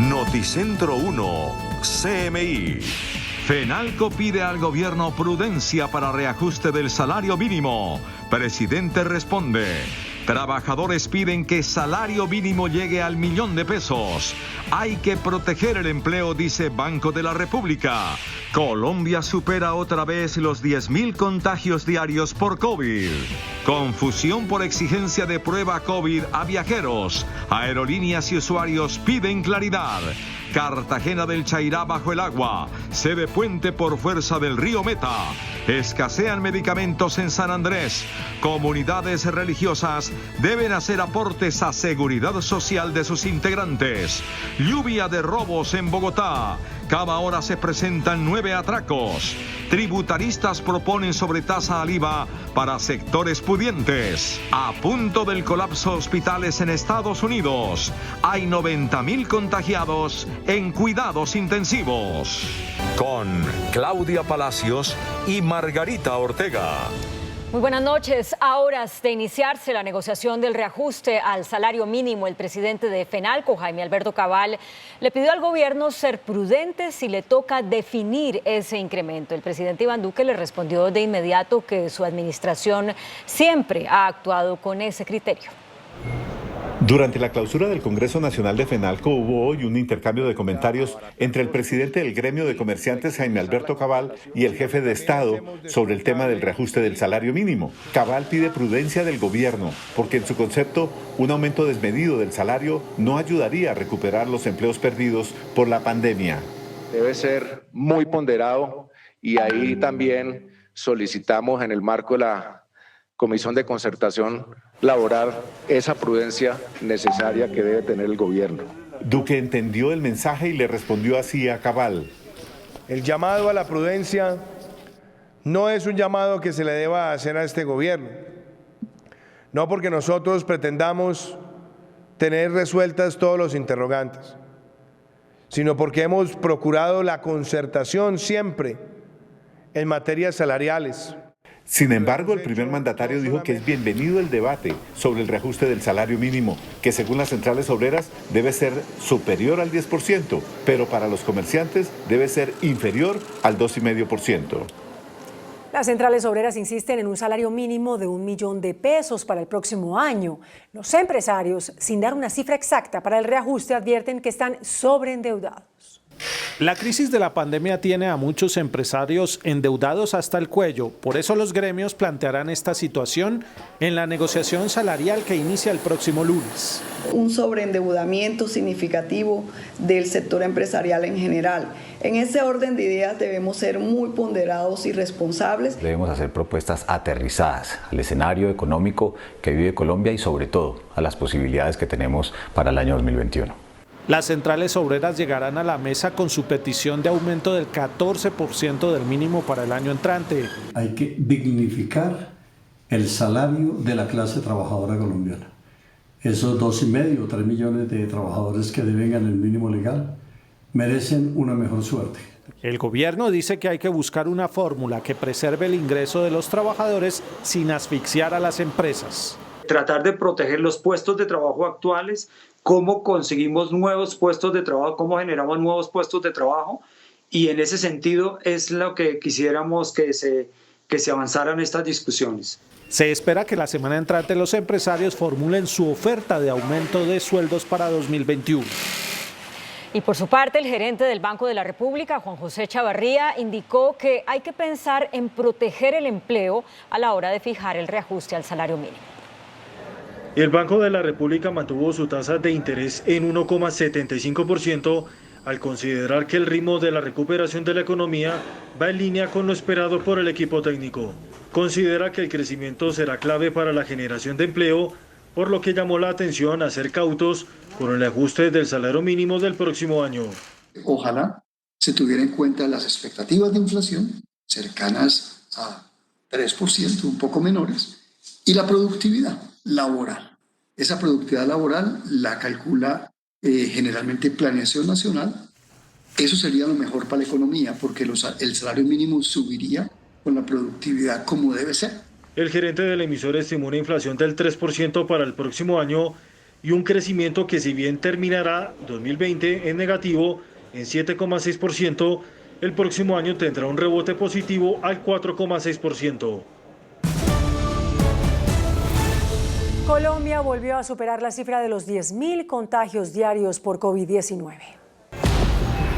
Noticentro 1, CMI. FENALCO pide al gobierno prudencia para reajuste del salario mínimo. Presidente responde. Trabajadores piden que salario mínimo llegue al $1.000.000. Hay que proteger el empleo, dice Banco de la República. Colombia supera otra vez los 10.000 contagios diarios por COVID. Confusión por exigencia de prueba COVID a viajeros. Aerolíneas y usuarios piden claridad. Cartagena del Chairá bajo el agua. Se ve puente por fuerza del río Meta. Escasean medicamentos en San Andrés. Comunidades religiosas deben hacer aportes a seguridad social de sus integrantes. Lluvia de robos en Bogotá. Cada hora se presentan 9 atracos. Tributaristas proponen sobretasa al IVA para sectores pudientes. A punto del colapso hospitales en Estados Unidos. Hay 90.000 contagiados en cuidados intensivos. Con Claudia Palacios y Margarita Ortega. Muy buenas noches. A horas de iniciarse la negociación del reajuste al salario mínimo, el presidente de FENALCO, Jaime Alberto Cabal, le pidió al gobierno ser prudente si le toca definir ese incremento. El presidente Iván Duque le respondió de inmediato que su administración siempre ha actuado con ese criterio. Durante la clausura del Congreso Nacional de FENALCO hubo hoy un intercambio de comentarios entre el presidente del gremio de comerciantes, Jaime Alberto Cabal, y el jefe de Estado sobre el tema del reajuste del salario mínimo. Cabal pide prudencia del gobierno porque en su concepto un aumento desmedido del salario no ayudaría a recuperar los empleos perdidos por la pandemia. Debe ser muy ponderado y ahí también solicitamos en el marco de la Comisión de Concertación Laboral esa prudencia necesaria que debe tener el gobierno. Duque entendió el mensaje y le respondió así a Cabal. El llamado a la prudencia no es un llamado que se le deba hacer a este gobierno, no porque nosotros pretendamos tener resueltas todos los interrogantes, sino porque hemos procurado la concertación siempre en materias salariales. Sin embargo, el primer mandatario dijo que es bienvenido el debate sobre el reajuste del salario mínimo, que según las centrales obreras debe ser superior al 10%, pero para los comerciantes debe ser inferior al 2,5%. Las centrales obreras insisten en un salario mínimo de $1.000.000 para el próximo año. Los empresarios, sin dar una cifra exacta para el reajuste, advierten que están sobreendeudados. La crisis de la pandemia tiene a muchos empresarios endeudados hasta el cuello. Por eso los gremios plantearán esta situación en la negociación salarial que inicia el próximo lunes. Un sobreendeudamiento significativo del sector empresarial en general. En ese orden de ideas debemos ser muy ponderados y responsables. Debemos hacer propuestas aterrizadas al escenario económico que vive Colombia y sobre todo a las posibilidades que tenemos para el año 2021. Las centrales obreras llegarán a la mesa con su petición de aumento del 14% del mínimo para el año entrante. Hay que dignificar el salario de la clase trabajadora colombiana. Esos 2,5 o 3 millones de trabajadores que devengan el mínimo legal merecen una mejor suerte. El gobierno dice que hay que buscar una fórmula que preserve el ingreso de los trabajadores sin asfixiar a las empresas. Tratar de proteger los puestos de trabajo actuales, cómo conseguimos nuevos puestos de trabajo, cómo generamos nuevos puestos de trabajo, y en ese sentido es lo que quisiéramos que se avanzaran estas discusiones. Se espera que la semana entrante los empresarios formulen su oferta de aumento de sueldos para 2021. Y por su parte, el gerente del Banco de la República, Juan José Chavarría, indicó que hay que pensar en proteger el empleo a la hora de fijar el reajuste al salario mínimo. El Banco de la República mantuvo su tasa de interés en 1,75% al considerar que el ritmo de la recuperación de la economía va en línea con lo esperado por el equipo técnico. Considera que el crecimiento será clave para la generación de empleo, por lo que llamó la atención a ser cautos con el ajuste del salario mínimo del próximo año. Ojalá se tuviera en cuenta las expectativas de inflación cercanas a 3%, un poco menores, y la productividad laboral. Esa productividad laboral la calcula generalmente Planeación Nacional. Eso sería lo mejor para la economía porque el salario mínimo subiría con la productividad como debe ser. El gerente del emisor estimó una inflación del 3% para el próximo año y un crecimiento que, si bien terminará 2020 en negativo en 7,6%, el próximo año tendrá un rebote positivo al 4,6%. Colombia volvió a superar la cifra de los 10.000 contagios diarios por COVID-19.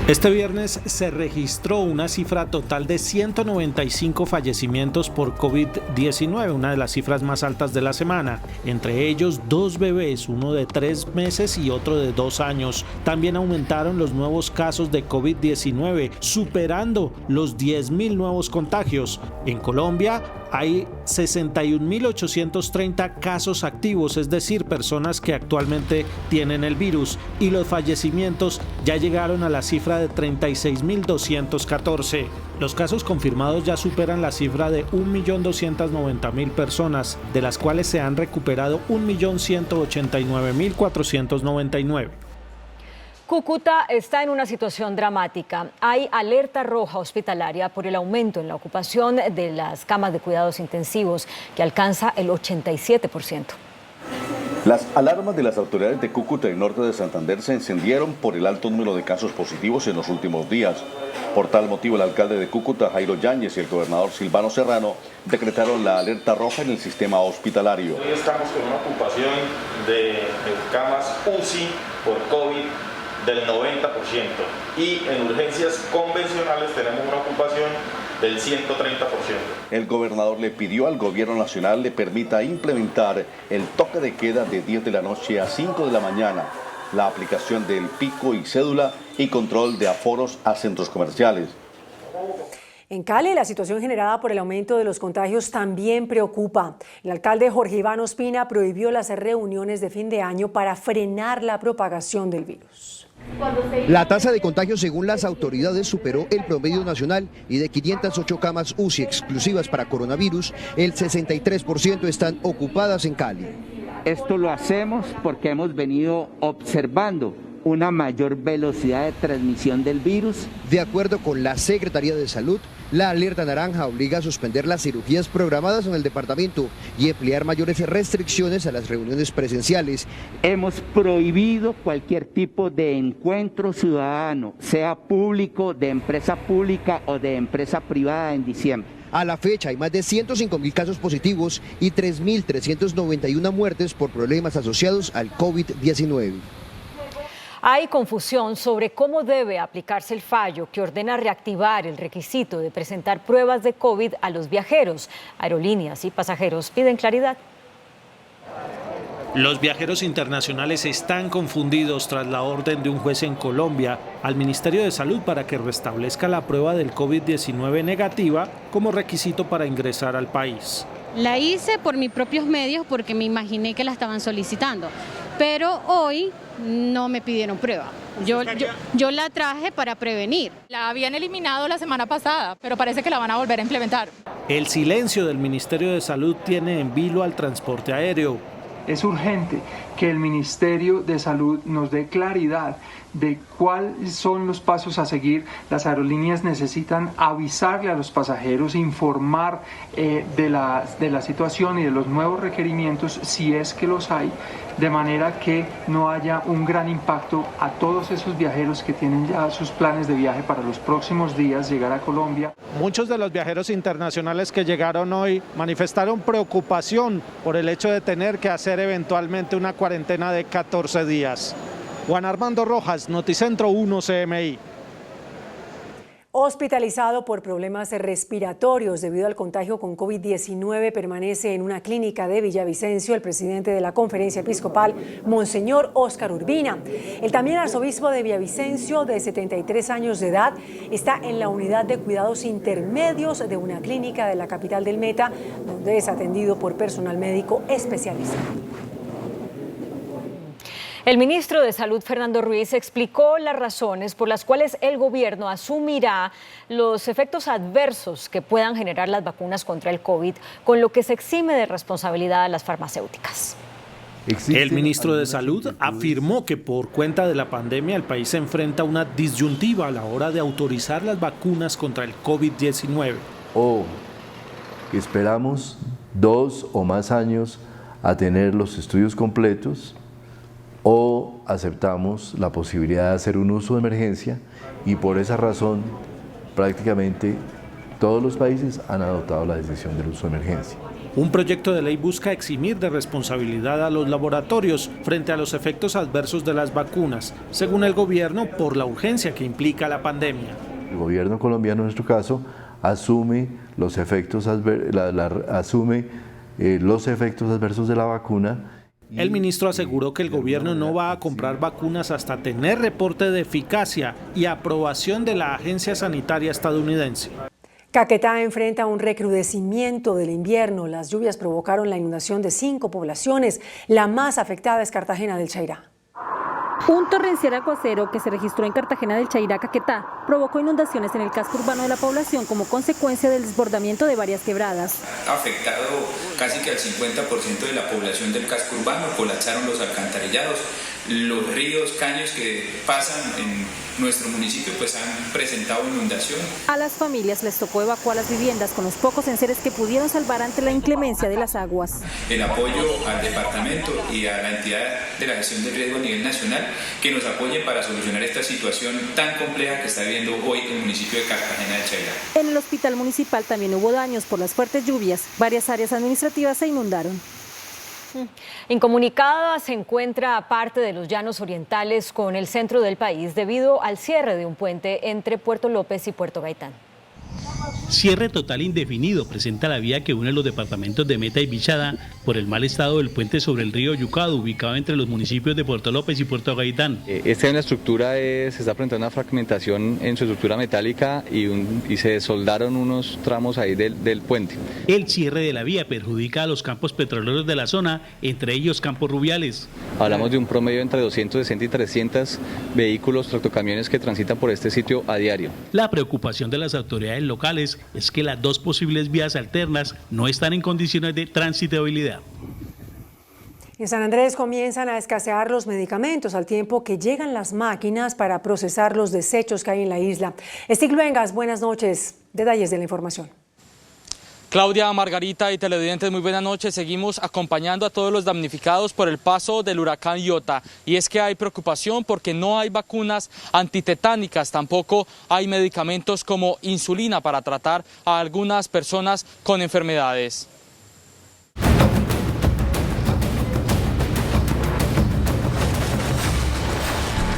Este viernes se registró una cifra total de 195 fallecimientos por COVID-19, una de las cifras más altas de la semana. Entre ellos, 2 bebés, uno de 3 meses y otro de 2 años. También aumentaron los nuevos casos de COVID-19, superando los 10.000 nuevos contagios. En Colombia hay 61.830 casos activos, es decir, personas que actualmente tienen el virus, y los fallecimientos ya llegaron a la cifra de 36.214. Los casos confirmados ya superan la cifra de 1.290.000 personas, de las cuales se han recuperado 1.189.499. Cúcuta está en una situación dramática. Hay alerta roja hospitalaria por el aumento en la ocupación de las camas de cuidados intensivos, que alcanza el 87%. Las alarmas de las autoridades de Cúcuta y norte de Santander se encendieron por el alto número de casos positivos en los últimos días. Por tal motivo, el alcalde de Cúcuta, Jairo Yáñez, y el gobernador Silvano Serrano decretaron la alerta roja en el sistema hospitalario. Hoy estamos con una ocupación de camas UCI por COVID del 90%, y en urgencias convencionales tenemos una ocupación del 130%. El gobernador le pidió al gobierno nacional le permita implementar el toque de queda de 10 de la noche a 5 de la mañana, la aplicación del pico y cédula y control de aforos a centros comerciales. En Cali, la situación generada por el aumento de los contagios también preocupa. El alcalde Jorge Iván Ospina prohibió las reuniones de fin de año para frenar la propagación del virus. La tasa de contagio, según las autoridades, superó el promedio nacional y de 508 camas UCI exclusivas para coronavirus, el 63% están ocupadas en Cali. Esto lo hacemos porque hemos venido observando una mayor velocidad de transmisión del virus. De acuerdo con la Secretaría de Salud, la alerta naranja obliga a suspender las cirugías programadas en el departamento y emplear mayores restricciones a las reuniones presenciales. Hemos prohibido cualquier tipo de encuentro ciudadano, sea público, de empresa pública o de empresa privada, en diciembre. A la fecha hay más de 105.000 casos positivos y 3.391 muertes por problemas asociados al COVID-19. Hay confusión sobre cómo debe aplicarse el fallo que ordena reactivar el requisito de presentar pruebas de COVID a los viajeros. Aerolíneas y pasajeros piden claridad. Los viajeros internacionales están confundidos tras la orden de un juez en Colombia al Ministerio de Salud para que restablezca la prueba del COVID-19 negativa como requisito para ingresar al país. La hice por mis propios medios porque me imaginé que la estaban solicitando, pero hoy no me pidieron prueba. Yo la traje para prevenir. La habían eliminado la semana pasada, pero parece que la van a volver a implementar. El silencio del Ministerio de Salud tiene en vilo al transporte aéreo. Es urgente que el Ministerio de Salud nos dé claridad de cuáles son los pasos a seguir. Las aerolíneas necesitan avisarle a los pasajeros, informar de la situación y de los nuevos requerimientos, si es que los hay, de manera que no haya un gran impacto a todos esos viajeros que tienen ya sus planes de viaje para los próximos días llegar a Colombia. Muchos de los viajeros internacionales que llegaron hoy manifestaron preocupación por el hecho de tener que hacer eventualmente una cuarentena de 14 días. Juan Armando Rojas, Noticentro 1 CMI. Hospitalizado por problemas respiratorios debido al contagio con COVID-19, permanece en una clínica de Villavicencio el presidente de la Conferencia Episcopal, Monseñor Óscar Urbina. El también arzobispo de Villavicencio, de 73 años de edad, está en la unidad de cuidados intermedios de una clínica de la capital del Meta, donde es atendido por personal médico especializado. El ministro de Salud, Fernando Ruiz, explicó las razones por las cuales el gobierno asumirá los efectos adversos que puedan generar las vacunas contra el COVID, con lo que se exime de responsabilidad a las farmacéuticas. El ministro de Salud afirmó que por cuenta de la pandemia el país se enfrenta a una disyuntiva a la hora de autorizar las vacunas contra el COVID-19. O esperamos 2 o más años a tener los estudios completos o aceptamos la posibilidad de hacer un uso de emergencia, y por esa razón prácticamente todos los países han adoptado la decisión del uso de emergencia. Un proyecto de ley busca eximir de responsabilidad a los laboratorios frente a los efectos adversos de las vacunas, según el gobierno, por la urgencia que implica la pandemia. El gobierno colombiano, en nuestro caso, asume los efectos adversos de la vacuna. El ministro aseguró que el gobierno no va a comprar vacunas hasta tener reporte de eficacia y aprobación de la Agencia Sanitaria estadounidense. Caquetá enfrenta un recrudecimiento del invierno. Las lluvias provocaron la inundación de 5 poblaciones. La más afectada es Cartagena del Chairá. Un torrencial aguacero que se registró en Cartagena del Chairá, Caquetá, provocó inundaciones en el casco urbano de la población como consecuencia del desbordamiento de varias quebradas. Ha afectado casi que al 50% de la población del casco urbano, colapsaron los alcantarillados, los ríos, caños que pasan en nuestro municipio pues han presentado inundación. A las familias les tocó evacuar las viviendas con los pocos enseres que pudieron salvar ante la inclemencia de las aguas. El apoyo al departamento y a la entidad de la gestión del riesgo a nivel nacional que nos apoyen para solucionar esta situación tan compleja que está viviendo hoy el municipio de Cartagena del Chairá. En el hospital municipal también hubo daños por las fuertes lluvias. Varias áreas administrativas se inundaron. Incomunicada se encuentra parte de los llanos orientales con el centro del país debido al cierre de un puente entre Puerto López y Puerto Gaitán. Cierre total indefinido presenta la vía que une los departamentos de Meta y Bichada por el mal estado del puente sobre el río Yucado, ubicado entre los municipios de Puerto López y Puerto Gaitán. Esta en la estructura se está presentando una fragmentación en su estructura metálica y se soldaron unos tramos ahí del puente. El cierre de la vía perjudica a los campos petroleros de la zona, entre ellos Campos Rubiales. Hablamos de un promedio entre 260 y 300 vehículos, tractocamiones que transitan por este sitio a diario. La preocupación de las autoridades locales es que las dos posibles vías alternas no están en condiciones de transitabilidad. En San Andrés comienzan a escasear los medicamentos al tiempo que llegan las máquinas para procesar los desechos que hay en la isla. Stig Luengas, buenas noches. Detalles de la información. Claudia, Margarita y televidentes, muy buenas noches. Seguimos acompañando a todos los damnificados por el paso del huracán Iota. Y es que hay preocupación porque no hay vacunas antitetánicas, tampoco hay medicamentos como insulina para tratar a algunas personas con enfermedades.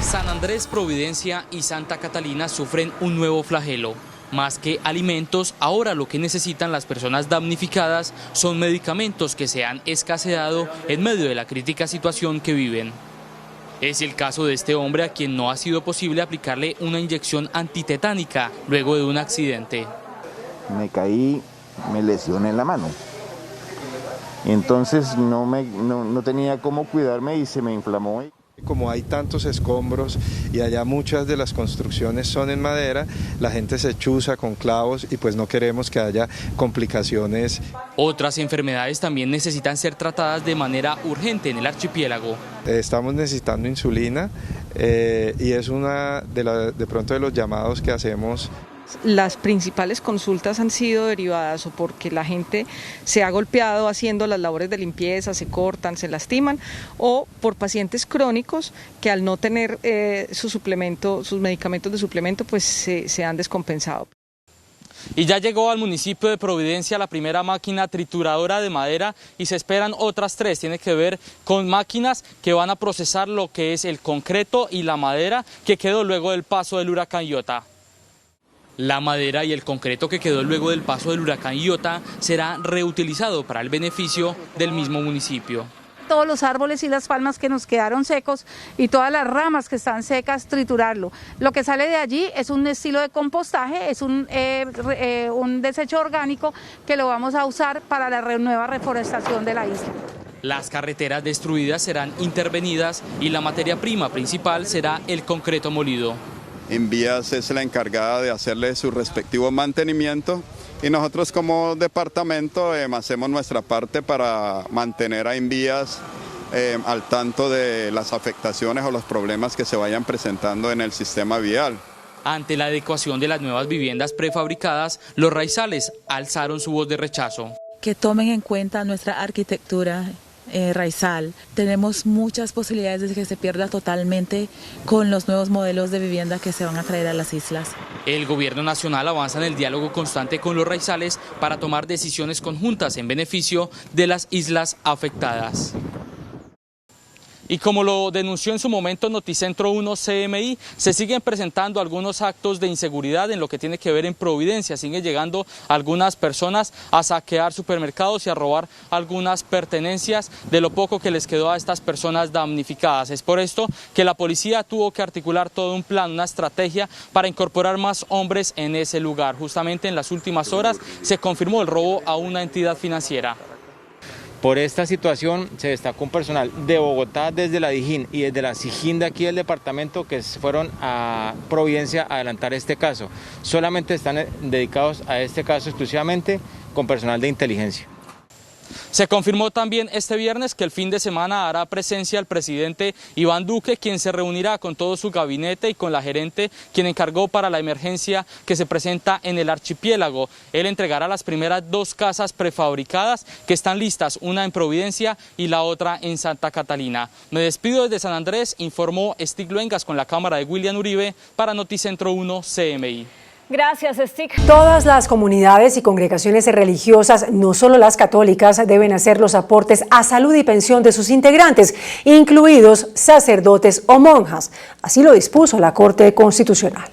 San Andrés, Providencia y Santa Catalina sufren un nuevo flagelo. Más que alimentos, ahora lo que necesitan las personas damnificadas son medicamentos que se han escaseado en medio de la crítica situación que viven. Es el caso de este hombre a quien no ha sido posible aplicarle una inyección antitetánica luego de un accidente. Me caí, me lesioné la mano. Entonces no tenía cómo cuidarme y se me inflamó. Como hay tantos escombros y allá muchas de las construcciones son en madera, la gente se chuza con clavos y pues no queremos que haya complicaciones. Otras enfermedades también necesitan ser tratadas de manera urgente en el archipiélago. Estamos necesitando insulina y es una de pronto de los llamados que hacemos. Las principales consultas han sido derivadas o porque la gente se ha golpeado haciendo las labores de limpieza, se cortan, se lastiman, o por pacientes crónicos que al no tener sus medicamentos de suplemento, pues se han descompensado. Y ya llegó al municipio de Providencia la primera máquina trituradora de madera y se esperan otras 3. Tiene que ver con máquinas que van a procesar lo que es el concreto y la madera que quedó luego del paso del huracán Iota. La madera y el concreto que quedó luego del paso del huracán Iota será reutilizado para el beneficio del mismo municipio. Todos los árboles y las palmas que nos quedaron secos y todas las ramas que están secas, triturarlo. Lo que sale de allí es un estilo de compostaje, es un desecho orgánico que lo vamos a usar para la nueva reforestación de la isla. Las carreteras destruidas serán intervenidas y la materia prima principal será el concreto molido. Invías es la encargada de hacerle su respectivo mantenimiento y nosotros como departamento hacemos nuestra parte para mantener a Invías al tanto de las afectaciones o los problemas que se vayan presentando en el sistema vial. Ante la adecuación de las nuevas viviendas prefabricadas, los raizales alzaron su voz de rechazo. Que tomen en cuenta nuestra arquitectura raizal. Tenemos muchas posibilidades de que se pierda totalmente con los nuevos modelos de vivienda que se van a traer a las islas. El gobierno nacional avanza en el diálogo constante con los raizales para tomar decisiones conjuntas en beneficio de las islas afectadas. Y como lo denunció en su momento Noticentro 1 CMI, se siguen presentando algunos actos de inseguridad en lo que tiene que ver en Providencia. Siguen llegando algunas personas a saquear supermercados y a robar algunas pertenencias de lo poco que les quedó a estas personas damnificadas. Es por esto que la policía tuvo que articular todo un plan, una estrategia para incorporar más hombres en ese lugar. Justamente en las últimas horas se confirmó el robo a una entidad financiera. Por esta situación se destacó un personal de Bogotá desde la Dijín y desde la Sijín de aquí del departamento que fueron a Providencia a adelantar este caso. Solamente están dedicados a este caso exclusivamente con personal de inteligencia. Se confirmó también este viernes que el fin de semana hará presencia el presidente Iván Duque, quien se reunirá con todo su gabinete y con la gerente, quien encargó para la emergencia que se presenta en el archipiélago. Él entregará las primeras 2 casas prefabricadas que están listas, una en Providencia y la otra en Santa Catalina. Me despido desde San Andrés, informó Stig Luengas con la cámara de William Uribe para Noticentro 1 CMI. Gracias, Stig. Todas las comunidades y congregaciones religiosas, no solo las católicas, deben hacer los aportes a salud y pensión de sus integrantes, incluidos sacerdotes o monjas. Así lo dispuso la Corte Constitucional.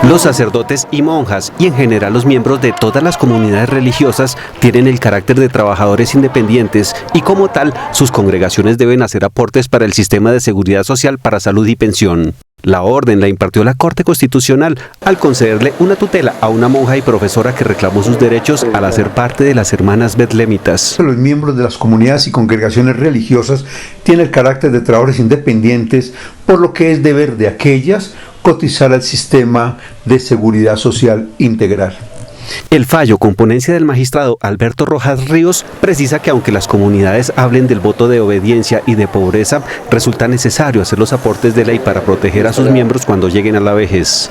Los sacerdotes y monjas y en general los miembros de todas las comunidades religiosas tienen el carácter de trabajadores independientes y como tal sus congregaciones deben hacer aportes para el sistema de seguridad social para salud y pensión. La orden la impartió la Corte Constitucional al concederle una tutela a una monja y profesora que reclamó sus derechos al hacer parte de las Hermanas Betlemitas. Los miembros de las comunidades y congregaciones religiosas tienen el carácter de trabajadores independientes, por lo que es deber de aquellas cotizar al sistema de seguridad social integral. El fallo, con ponencia del magistrado Alberto Rojas Ríos, precisa que aunque las comunidades hablen del voto de obediencia y de pobreza, resulta necesario hacer los aportes de ley para proteger a sus miembros cuando lleguen a la vejez.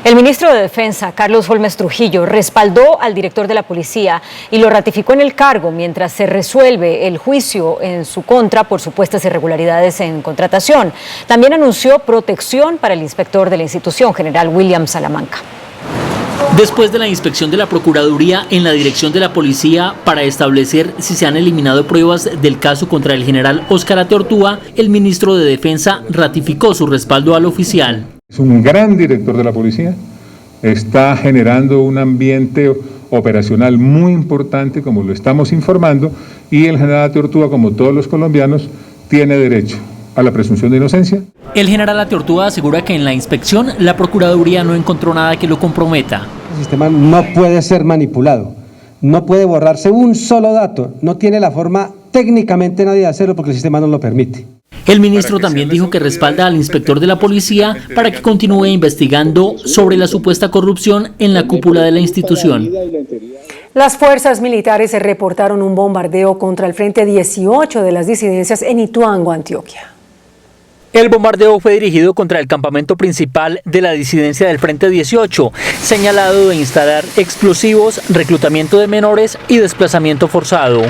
El ministro de Defensa, Carlos Holmes Trujillo, respaldó al director de la policía y lo ratificó en el cargo mientras se resuelve el juicio en su contra por supuestas irregularidades en contratación. También anunció protección para el inspector de la institución, general William Salamanca. Después de la inspección de la Procuraduría en la dirección de la policía para establecer si se han eliminado pruebas del caso contra el general Óscar Ateortúa, el ministro de Defensa ratificó su respaldo al oficial. Es un gran director de la policía, está generando un ambiente operacional muy importante, como lo estamos informando, y el general Ateortúa, como todos los colombianos, tiene derecho a la presunción de inocencia. El general Ateortúa asegura que en la inspección la Procuraduría no encontró nada que lo comprometa. El sistema no puede ser manipulado, no puede borrarse un solo dato, no tiene la forma técnicamente nadie de hacerlo porque el sistema no lo permite. El ministro también dijo que respalda al inspector de la policía para que continúe investigando sobre la supuesta corrupción en la cúpula de la institución. Las fuerzas militares reportaron un bombardeo contra el Frente 18 de las disidencias en Ituango, Antioquia. El bombardeo fue dirigido contra el campamento principal de la disidencia del Frente 18, señalado de instalar explosivos, reclutamiento de menores y desplazamiento forzado.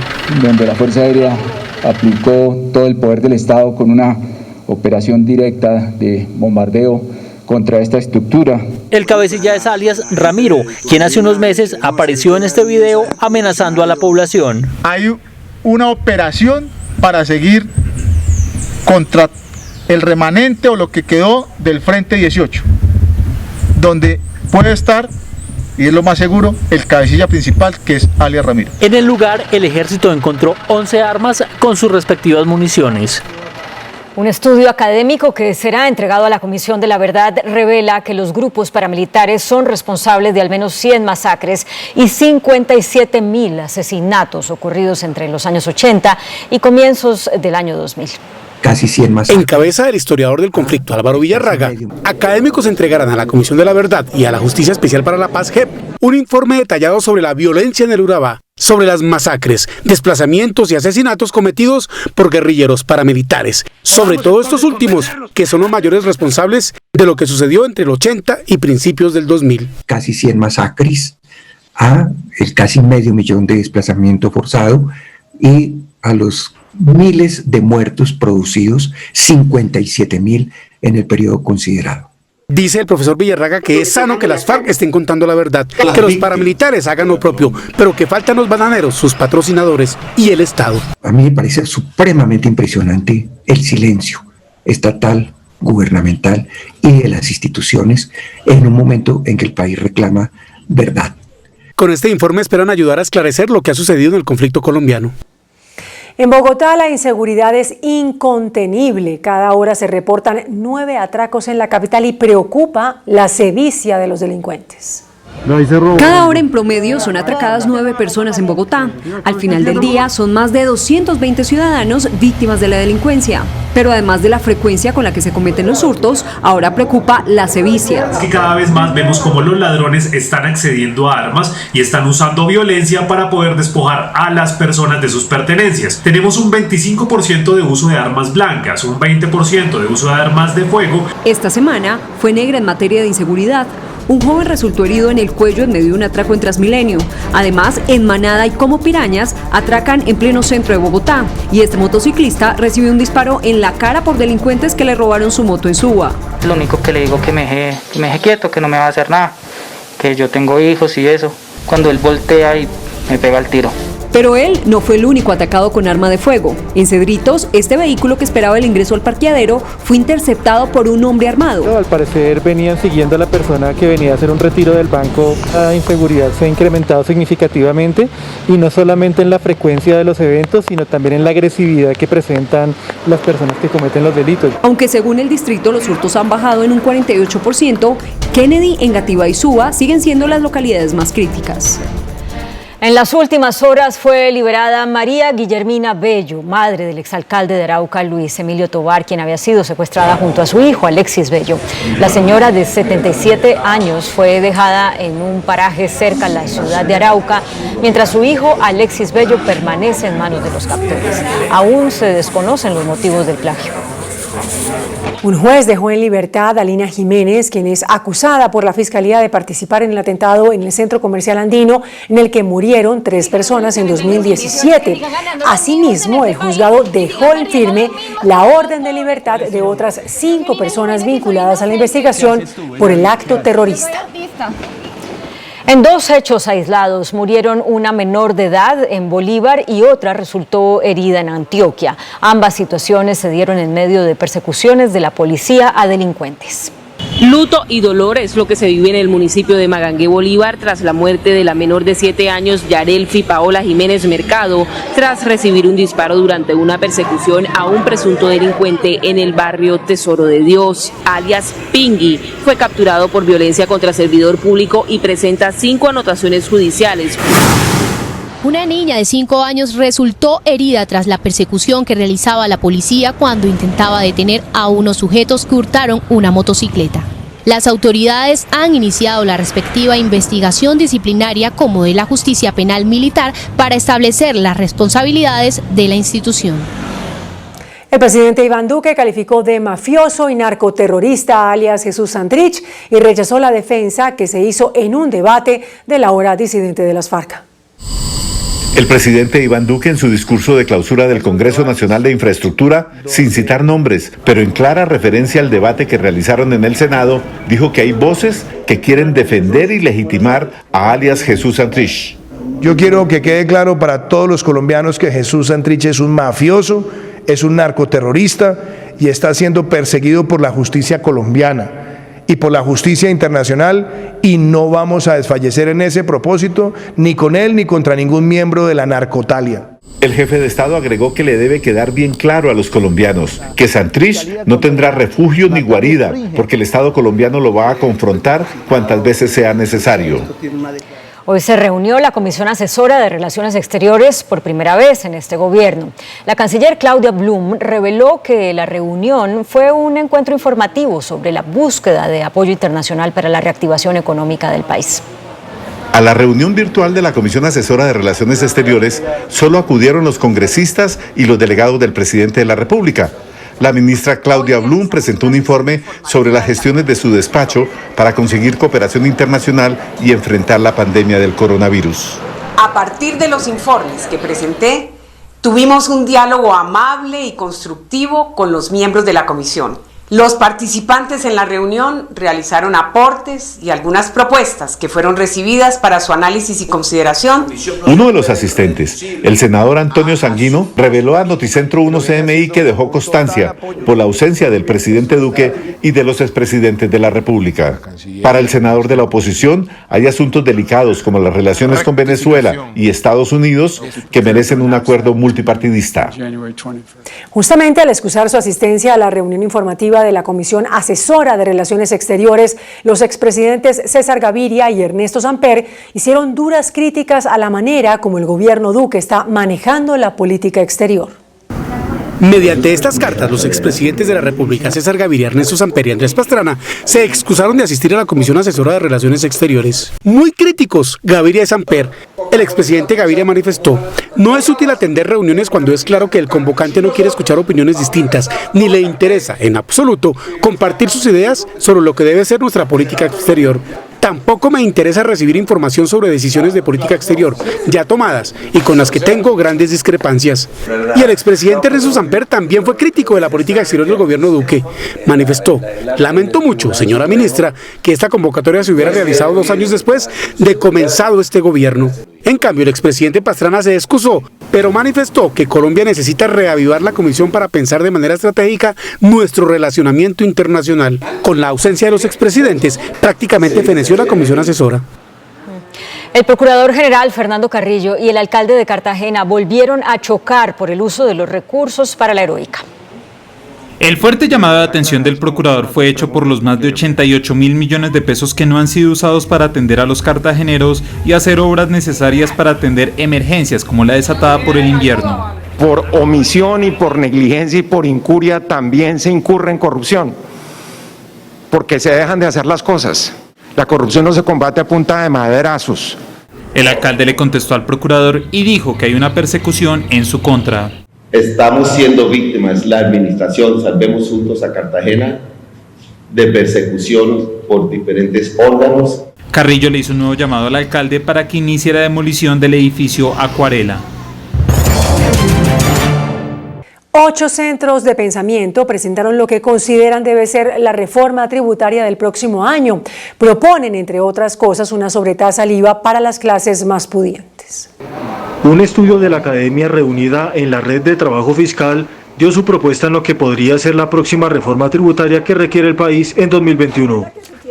Donde la Fuerza Aérea aplicó todo el poder del Estado con una operación directa de bombardeo contra esta estructura. El cabecilla es alias Ramiro, quien hace unos meses apareció en este video amenazando a la población. Hay una operación para seguir contra el remanente o lo que quedó del Frente 18, donde puede estar, y es lo más seguro, el cabecilla principal, que es alias Ramiro. En el lugar, el ejército encontró 11 armas con sus respectivas municiones. Un estudio académico que será entregado a la Comisión de la Verdad revela que los grupos paramilitares son responsables de al menos 100 masacres y 57.000 asesinatos ocurridos entre los años 80 y comienzos del año 2000. Casi 100 más. En cabeza del historiador del conflicto, Álvaro Villarraga, académicos entregarán a la Comisión de la Verdad y a la Justicia Especial para la Paz, JEP, un informe detallado sobre la violencia en el Urabá, sobre las masacres, desplazamientos y asesinatos cometidos por guerrilleros paramilitares, sobre todo estos últimos, que son los mayores responsables de lo que sucedió entre el 80 y principios del 2000. Casi 100 masacres, el casi 500.000 de desplazamiento forzado y a los miles de muertos producidos, 57.000 en el periodo considerado. Dice el profesor Villarraga que es sano que las FARC estén contando la verdad, que los paramilitares hagan lo propio, pero que faltan los bananeros, sus patrocinadores y el Estado. A mí me parece supremamente impresionante el silencio estatal, gubernamental y de las instituciones en un momento en que el país reclama verdad. Con este informe esperan ayudar a esclarecer lo que ha sucedido en el conflicto colombiano. En Bogotá la inseguridad es incontenible. Cada hora se reportan 9 atracos en la capital y preocupa la sevicia de los delincuentes. Cada hora en promedio son atracadas 9 personas en Bogotá. Al final del día son más de 220 ciudadanos víctimas de la delincuencia. Pero además de la frecuencia con la que se cometen los hurtos, ahora preocupa la sevicia. Es que cada vez más vemos cómo los ladrones están accediendo a armas y están usando violencia para poder despojar a las personas de sus pertenencias. Tenemos un 25% de uso de armas blancas, un 20% de uso de armas de fuego. Esta semana fue negra en materia de inseguridad. Un joven resultó herido en el cuello en medio de un atraco en Transmilenio. Además, en manada y como pirañas, atracan en pleno centro de Bogotá. Y este motociclista recibió un disparo en la cara por delincuentes que le robaron su moto en Suba. Lo único que le digo que me deje quieto, que no me va a hacer nada, que yo tengo hijos y eso. Cuando él voltea y me pega el tiro. Pero él no fue el único atacado con arma de fuego. En Cedritos, este vehículo que esperaba el ingreso al parqueadero fue interceptado por un hombre armado. Al parecer venían siguiendo a la persona que venía a hacer un retiro del banco. La inseguridad se ha incrementado significativamente y no solamente en la frecuencia de los eventos, sino también en la agresividad que presentan las personas que cometen los delitos. Aunque según el distrito los hurtos han bajado en un 48%, Kennedy, Engativá y Suba siguen siendo las localidades más críticas. En las últimas horas fue liberada María Guillermina Bello, madre del exalcalde de Arauca, Luis Emilio Tovar, quien había sido secuestrada junto a su hijo, Alexis Bello. La señora de 77 años fue dejada en un paraje cerca a la ciudad de Arauca, mientras su hijo, Alexis Bello, permanece en manos de los captores. Aún se desconocen los motivos del plagio. Un juez dejó en libertad a Lina Jiménez, quien es acusada por la Fiscalía de participar en el atentado en el Centro Comercial Andino, en el que murieron 3 personas en 2017. Asimismo, el juzgado dejó en firme la orden de libertad de otras 5 personas vinculadas a la investigación por el acto terrorista. En 2 hechos aislados murieron una menor de edad en Bolívar y otra resultó herida en Antioquia. Ambas situaciones se dieron en medio de persecuciones de la policía a delincuentes. Luto y dolor es lo que se vive en el municipio de Magangué, Bolívar, tras la muerte de la menor de 7 años, Yarelfi Paola Jiménez Mercado, tras recibir un disparo durante una persecución a un presunto delincuente en el barrio Tesoro de Dios, alias Pingui. Fue capturado por violencia contra servidor público y presenta 5 anotaciones judiciales. Una niña de 5 años resultó herida tras la persecución que realizaba la policía cuando intentaba detener a unos sujetos que hurtaron una motocicleta. Las autoridades han iniciado la respectiva investigación disciplinaria como de la justicia penal militar para establecer las responsabilidades de la institución. El presidente Iván Duque calificó de mafioso y narcoterrorista alias Jesús Santrich y rechazó la defensa que se hizo en un debate del ahora disidente de las FARC. El presidente Iván Duque, en su discurso de clausura del Congreso Nacional de Infraestructura, sin citar nombres, pero en clara referencia al debate que realizaron en el Senado, dijo que hay voces que quieren defender y legitimar a alias Jesús Santrich. Yo quiero que quede claro para todos los colombianos que Jesús Santrich es un mafioso, es un narcoterrorista y está siendo perseguido por la justicia colombiana y por la justicia internacional, y no vamos a desfallecer en ese propósito, ni con él ni contra ningún miembro de la narcotalia. El jefe de Estado agregó que le debe quedar bien claro a los colombianos que Santrich no tendrá refugio ni guarida, porque el Estado colombiano lo va a confrontar cuantas veces sea necesario. Hoy se reunió la Comisión Asesora de Relaciones Exteriores por primera vez en este gobierno. La canciller Claudia Blum reveló que la reunión fue un encuentro informativo sobre la búsqueda de apoyo internacional para la reactivación económica del país. A la reunión virtual de la Comisión Asesora de Relaciones Exteriores solo acudieron los congresistas y los delegados del presidente de la República. La ministra Claudia Blum presentó un informe sobre las gestiones de su despacho para conseguir cooperación internacional y enfrentar la pandemia del coronavirus. A partir de los informes que presenté, Tuvimos un diálogo amable y constructivo con los miembros de la comisión. Los participantes en la reunión realizaron aportes y algunas propuestas que fueron recibidas para su análisis y consideración. Uno de los asistentes, el senador Antonio Sanguino, reveló a Noticentro 1 CMI que dejó constancia por la ausencia del presidente Duque y de los expresidentes de la República. Para el senador de la oposición, hay asuntos delicados como las relaciones con Venezuela y Estados Unidos que merecen un acuerdo multipartidista. Justamente al excusar su asistencia a la reunión informativa de la Comisión Asesora de Relaciones Exteriores, los expresidentes César Gaviria y Ernesto Samper hicieron duras críticas a la manera como el gobierno Duque está manejando la política exterior. Mediante estas cartas, los expresidentes de la República, César Gaviria, Ernesto Samper y Andrés Pastrana, se excusaron de asistir a la Comisión Asesora de Relaciones Exteriores. Muy críticos, Gaviria y Samper. El expresidente Gaviria manifestó: no es útil atender reuniones cuando es claro que el convocante no quiere escuchar opiniones distintas, ni le interesa, en absoluto, compartir sus ideas sobre lo que debe ser nuestra política exterior. Tampoco me interesa recibir información sobre decisiones de política exterior ya tomadas y con las que tengo grandes discrepancias. Y el expresidente Ernesto Samper también fue crítico de la política exterior del gobierno Duque. Manifestó: lamento mucho, señora ministra, que esta convocatoria se hubiera realizado 2 años después de comenzado este gobierno. En cambio, el expresidente Pastrana se excusó, pero manifestó que Colombia necesita reavivar la comisión para pensar de manera estratégica nuestro relacionamiento internacional. Con la ausencia de los expresidentes, prácticamente feneció la comisión asesora. El procurador general Fernando Carrillo y el alcalde de Cartagena volvieron a chocar por el uso de los recursos para la Heroica. El fuerte llamado de atención del procurador fue hecho por los más de 88.000 millones de pesos que no han sido usados para atender a los cartageneros y hacer obras necesarias para atender emergencias como la desatada por el invierno. Por omisión y por negligencia y por incuria también se incurre en corrupción, porque se dejan de hacer las cosas. La corrupción no se combate a punta de maderazos. El alcalde le contestó al procurador y dijo que hay una persecución en su contra. Estamos siendo víctimas, la administración Salvemos Juntos a Cartagena, de persecución por diferentes órganos. Carrillo le hizo un nuevo llamado al alcalde para que inicie la demolición del edificio Acuarela. 8 centros de pensamiento presentaron lo que consideran debe ser la reforma tributaria del próximo año. Proponen, entre otras cosas, una sobretasa al IVA para las clases más pudientes. Un estudio de la academia reunida en la Red de Trabajo Fiscal dio su propuesta en lo que podría ser la próxima reforma tributaria que requiere el país en 2021.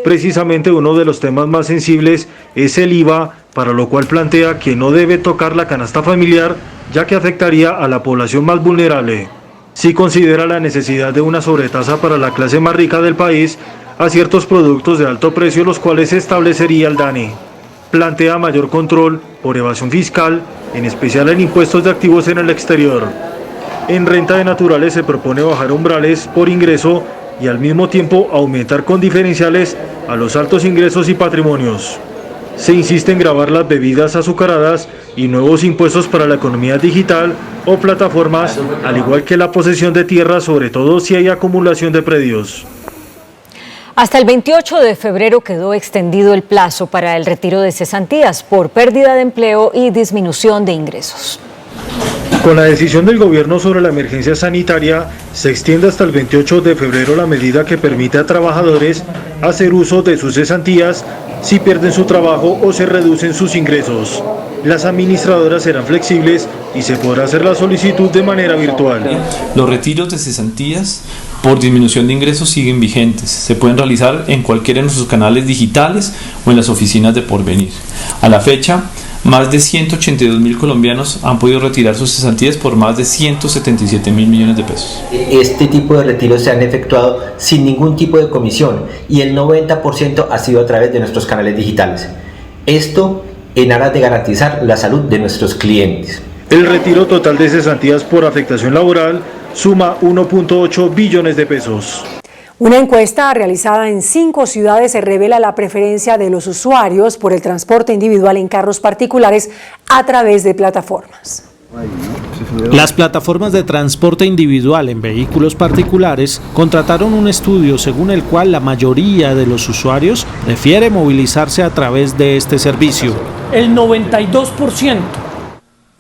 Precisamente uno de los temas más sensibles es el IVA, para lo cual plantea que no debe tocar la canasta familiar, ya que afectaría a la población más vulnerable. Sí considera la necesidad de una sobretasa para la clase más rica del país a ciertos productos de alto precio, los cuales establecería el DANE. Plantea mayor control por evasión fiscal, en especial en impuestos de activos en el exterior. En renta de naturales se propone bajar umbrales por ingreso y al mismo tiempo aumentar con diferenciales a los altos ingresos y patrimonios. Se insiste en gravar las bebidas azucaradas y nuevos impuestos para la economía digital o plataformas, al igual que la posesión de tierra, sobre todo si hay acumulación de predios. Hasta el 28 de febrero quedó extendido el plazo para el retiro de cesantías por pérdida de empleo y disminución de ingresos. Con la decisión del gobierno sobre la emergencia sanitaria, se extiende hasta el 28 de febrero la medida que permite a trabajadores hacer uso de sus cesantías si pierden su trabajo o se reducen sus ingresos. Las administradoras serán flexibles y se podrá hacer la solicitud de manera virtual. Los retiros de cesantías por disminución de ingresos siguen vigentes. Se pueden realizar en cualquiera de nuestros canales digitales o en las oficinas de Porvenir. A la fecha, más de 182.000 colombianos han podido retirar sus cesantías por más de 177.000 millones de pesos. Este tipo de retiros se han efectuado sin ningún tipo de comisión y el 90% ha sido a través de nuestros canales digitales. Esto en aras de garantizar la salud de nuestros clientes. El retiro total de cesantías por afectación laboral suma 1.8 billones de pesos. Una encuesta realizada en 5 ciudades revela la preferencia de los usuarios por el transporte individual en carros particulares a través de plataformas. Las plataformas de transporte individual en vehículos particulares contrataron un estudio según el cual la mayoría de los usuarios prefiere movilizarse a través de este servicio. El 92%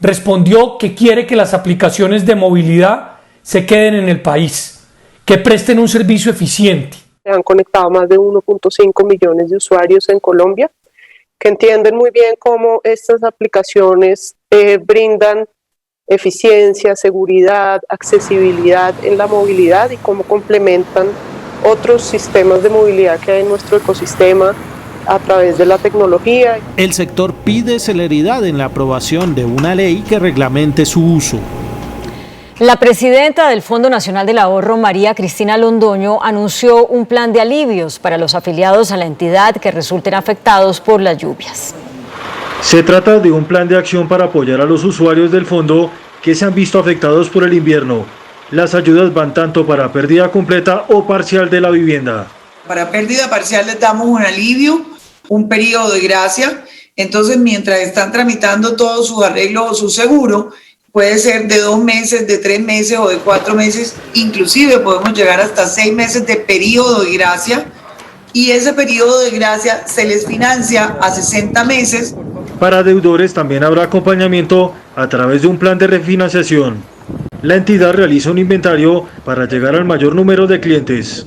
respondió que quiere que las aplicaciones de movilidad se queden en el país, que presten un servicio eficiente. Se han conectado más de 1.5 millones de usuarios en Colombia, que entienden muy bien cómo estas aplicaciones brindan eficiencia, seguridad, accesibilidad en la movilidad y cómo complementan otros sistemas de movilidad que hay en nuestro ecosistema a través de la tecnología. El sector pide celeridad en la aprobación de una ley que reglamente su uso. La presidenta del Fondo Nacional del Ahorro, María Cristina Londoño, anunció un plan de alivios para los afiliados a la entidad que resulten afectados por las lluvias. Se trata de un plan de acción para apoyar a los usuarios del fondo que se han visto afectados por el invierno. Las ayudas van tanto para pérdida completa o parcial de la vivienda. Para pérdida parcial les damos un alivio, un periodo de gracia. Entonces, mientras están tramitando todos sus arreglos o su seguro, puede ser de 2 meses, de 3 meses o de 4 meses, inclusive podemos llegar hasta 6 meses de periodo de gracia, y ese periodo de gracia se les financia a 60 meses. Para deudores también habrá acompañamiento a través de un plan de refinanciación. La entidad realiza un inventario para llegar al mayor número de clientes.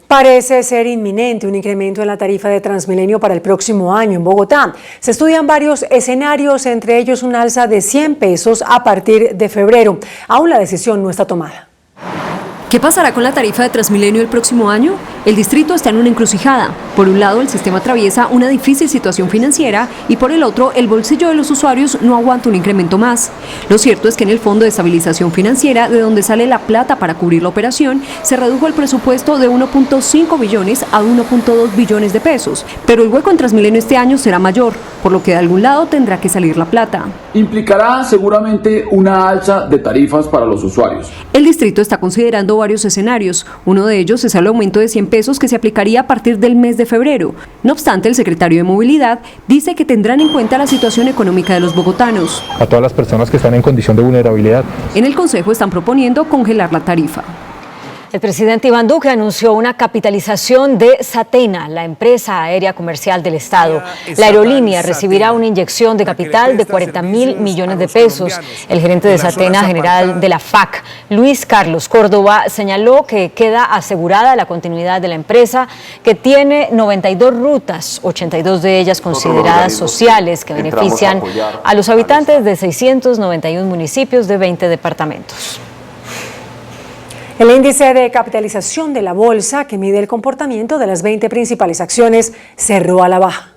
Parece ser inminente un incremento en la tarifa de Transmilenio para el próximo año en Bogotá. Se estudian varios escenarios, entre ellos un alza de 100 pesos a partir de febrero. Aún la decisión no está tomada. ¿Qué pasará con la tarifa de Transmilenio el próximo año? El distrito está en una encrucijada. Por un lado, el sistema atraviesa una difícil situación financiera y por el otro, el bolsillo de los usuarios no aguanta un incremento más. Lo cierto es que en el Fondo de Estabilización Financiera, de donde sale la plata para cubrir la operación, se redujo el presupuesto de 1.5 billones a 1.2 billones de pesos. Pero el hueco en Transmilenio este año será mayor, por lo que de algún lado tendrá que salir la plata. Implicará seguramente una alza de tarifas para los usuarios. El distrito está considerando varios escenarios. Uno de ellos es el aumento de 100 pesos que se aplicaría a partir del mes de febrero. No obstante, el secretario de Movilidad dice que tendrán en cuenta la situación económica de los bogotanos. A todas las personas que están en condición de vulnerabilidad. En el Consejo están proponiendo congelar la tarifa. El presidente Iván Duque anunció una capitalización de Satena, la empresa aérea comercial del Estado. La aerolínea recibirá una inyección de capital de 40.000 millones de pesos. El gerente de Satena, general de la FAC, Luis Carlos Córdoba, señaló que queda asegurada la continuidad de la empresa, que tiene 92 rutas, 82 de ellas consideradas sociales, que benefician a los habitantes de 691 municipios de 20 departamentos. El índice de capitalización de la bolsa, que mide el comportamiento de las 20 principales acciones, cerró a la baja.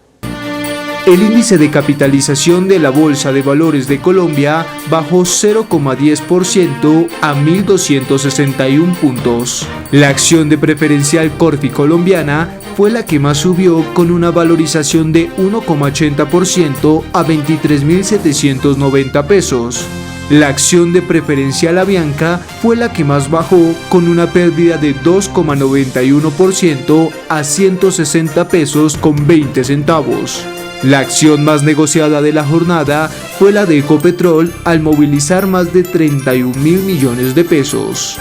El índice de capitalización de la Bolsa de Valores de Colombia bajó 0,10% a 1.261 puntos. La acción de preferencial Corfi colombiana fue la que más subió, con una valorización de 1,80% a 23.790 pesos. La acción de preferencial Avianca fue la que más bajó, con una pérdida de 2,91% a 160 pesos con 20 centavos. La acción más negociada de la jornada fue la de Ecopetrol, al movilizar más de 31.000 millones de pesos.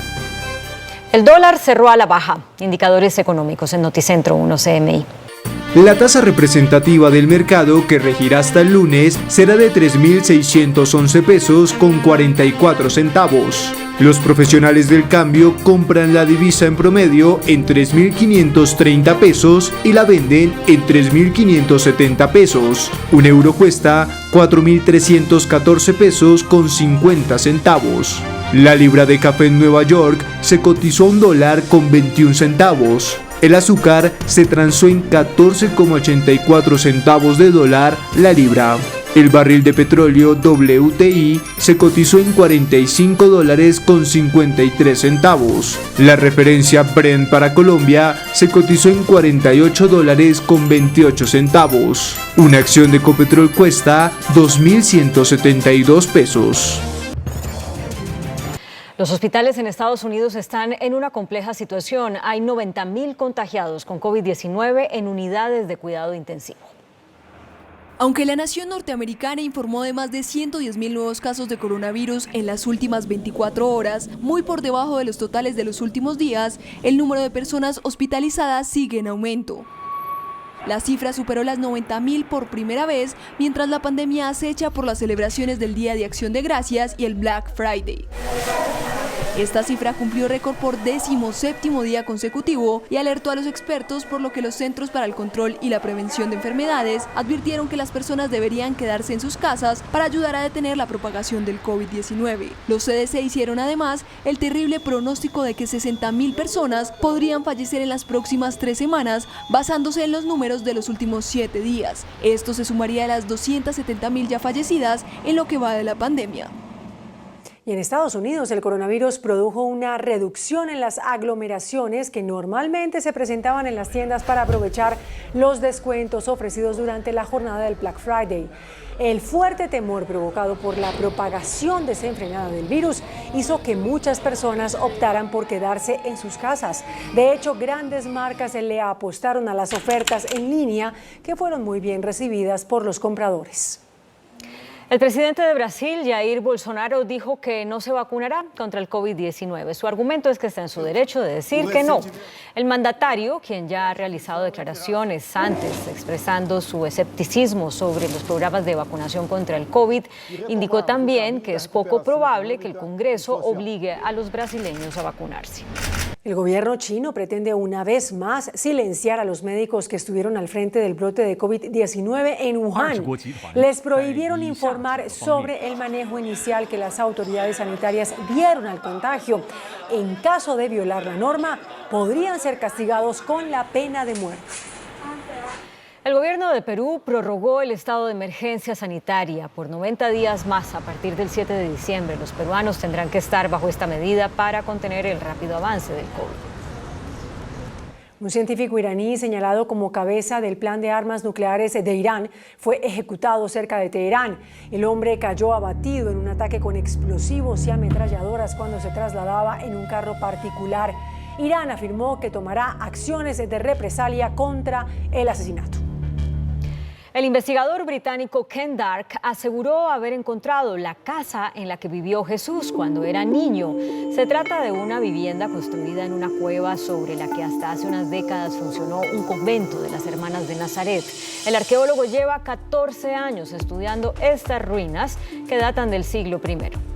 El dólar cerró a la baja. Indicadores económicos en Noticentro 1 CMI. La tasa representativa del mercado, que regirá hasta el lunes, será de 3.611 pesos con 44 centavos. Los profesionales del cambio compran la divisa en promedio en 3.530 pesos y la venden en 3.570 pesos. Un euro cuesta 4.314 pesos con 50 centavos. La libra de café en Nueva York se cotizó a $1 con 21 centavos. El azúcar se transó en 14,84 centavos de dólar la libra. El barril de petróleo WTI se cotizó en $45 con 53 centavos. La referencia Brent para Colombia se cotizó en $48 con 28 centavos. Una acción de Ecopetrol cuesta 2.172 pesos. Los hospitales en Estados Unidos están en una compleja situación. Hay 90.000 contagiados con COVID-19 en unidades de cuidado intensivo. Aunque la nación norteamericana informó de más de 110.000 nuevos casos de coronavirus en las últimas 24 horas, muy por debajo de los totales de los últimos días, el número de personas hospitalizadas sigue en aumento. La cifra superó las 90.000 por primera vez, mientras la pandemia acecha por las celebraciones del Día de Acción de Gracias y el Black Friday. Esta cifra cumplió récord por 17º día consecutivo y alertó a los expertos, por lo que los Centros para el Control y la Prevención de Enfermedades advirtieron que las personas deberían quedarse en sus casas para ayudar a detener la propagación del COVID-19. Los CDC hicieron además el terrible pronóstico de que 60.000 personas podrían fallecer en las próximas 3 semanas, basándose en los números de los últimos 7 días. Esto se sumaría a las 270.000 ya fallecidas en lo que va de la pandemia. Y en Estados Unidos, el coronavirus produjo una reducción en las aglomeraciones que normalmente se presentaban en las tiendas para aprovechar los descuentos ofrecidos durante la jornada del Black Friday. El fuerte temor provocado por la propagación desenfrenada del virus hizo que muchas personas optaran por quedarse en sus casas. De hecho, grandes marcas le apostaron a las ofertas en línea, que fueron muy bien recibidas por los compradores. El presidente de Brasil, Jair Bolsonaro, dijo que no se vacunará contra el COVID-19. Su argumento es que está en su derecho de decir que no. El mandatario, quien ya ha realizado declaraciones antes expresando su escepticismo sobre los programas de vacunación contra el COVID, indicó también que es poco probable que el Congreso obligue a los brasileños a vacunarse. El gobierno chino pretende una vez más silenciar a los médicos que estuvieron al frente del brote de COVID-19 en Wuhan. Les prohibieron informar sobre el manejo inicial que las autoridades sanitarias dieron al contagio. En caso de violar la norma, podrían ser castigados con la pena de muerte. El gobierno de Perú prorrogó el estado de emergencia sanitaria por 90 días más. A partir del 7 de diciembre, los peruanos tendrán que estar bajo esta medida para contener el rápido avance del COVID. Un científico iraní señalado como cabeza del plan de armas nucleares de Irán fue ejecutado cerca de Teherán. El hombre cayó abatido en un ataque con explosivos y ametralladoras cuando se trasladaba en un carro particular. Irán afirmó que tomará acciones de represalia contra el asesinato. El investigador británico Ken Dark aseguró haber encontrado la casa en la que vivió Jesús cuando era niño. Se trata de una vivienda construida en una cueva sobre la que hasta hace unas décadas funcionó un convento de las Hermanas de Nazaret. El arqueólogo lleva 14 años estudiando estas ruinas que datan del siglo I.